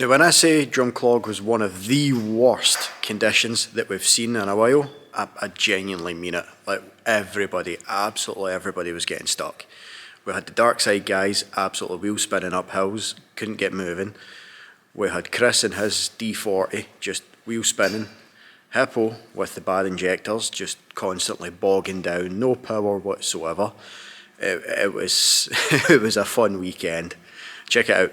Now when I say Drumclog was one of the worst conditions that we've seen in a while, I genuinely mean it. Like everybody, absolutely everybody was getting stuck. We had the darkside guys absolutely wheel spinning up hills, couldn't get moving. We had Chris and his D40 just wheel spinning. Hippo with the bad injectors just constantly bogging down, no power whatsoever. It was it was a fun weekend. Check it out.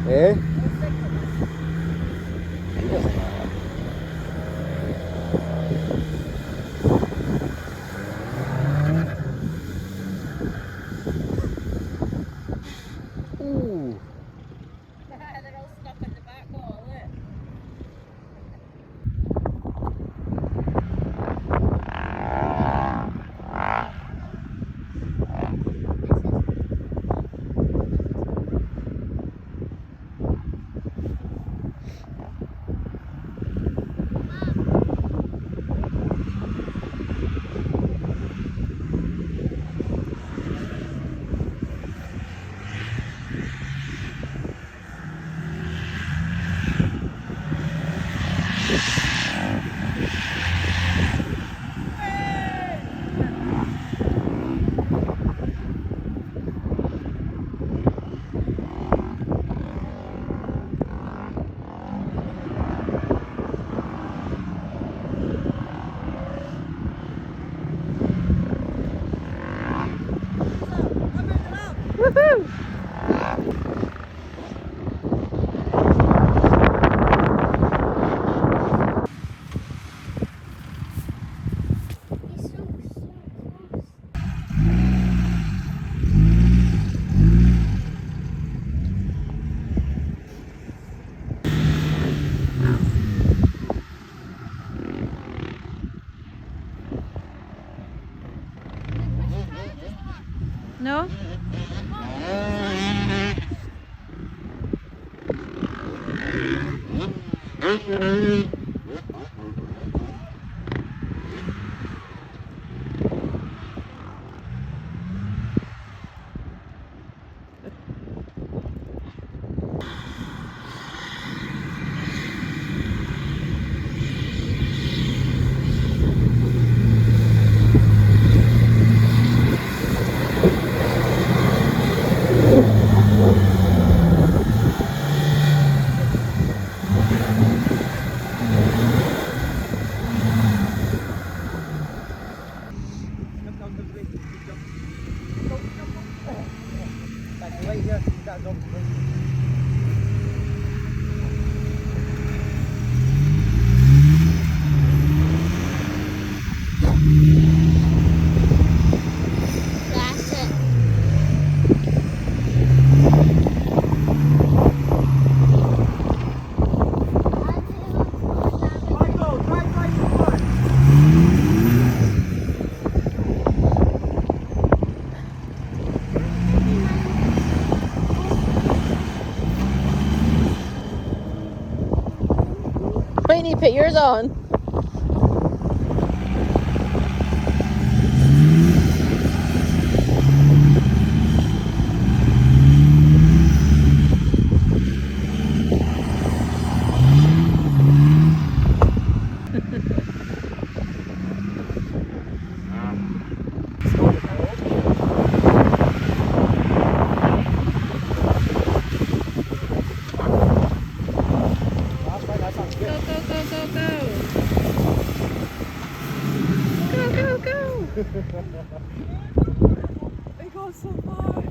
Eh? Ooh. They're all stuck in the back wall, look. No? Wait, you put yours on. They go so far.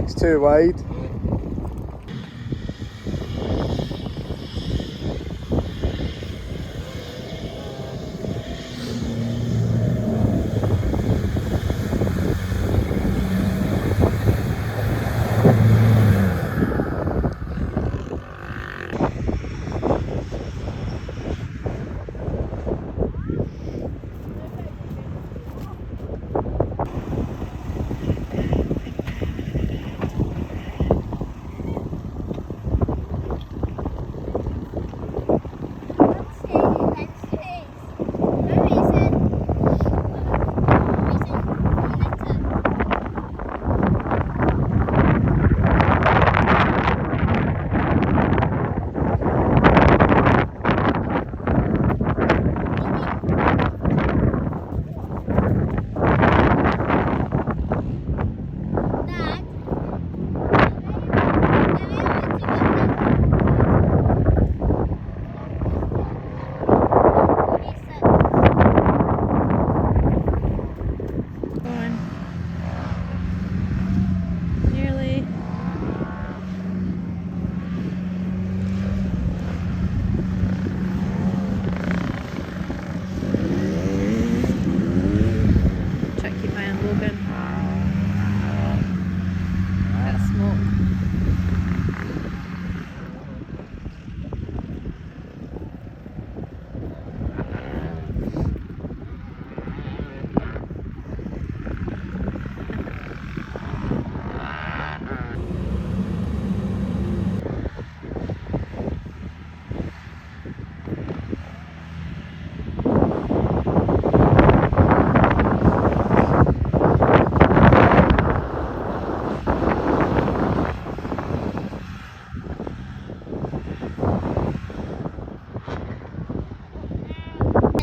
It's too wide.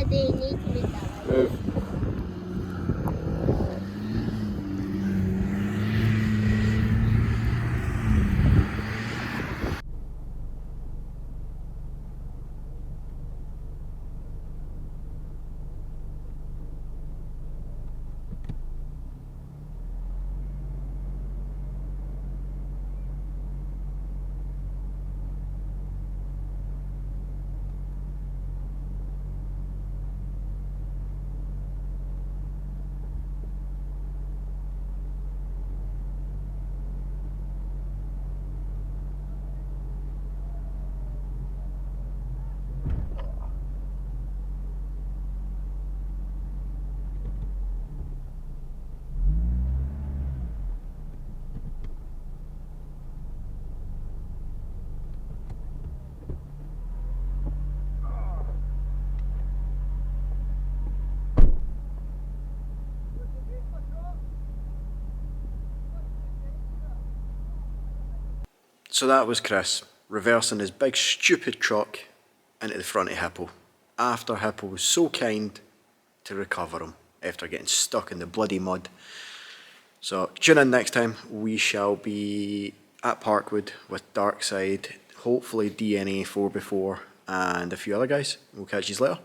do you need to move that way? Move. So that was Chris reversing his big stupid truck into the front of Hippo after Hippo was so kind to recover him after getting stuck in the bloody mud. So tune in next time. We shall be at Parkwood with Darkside, hopefully DNA 4x4 and a few other guys. We'll catch you later.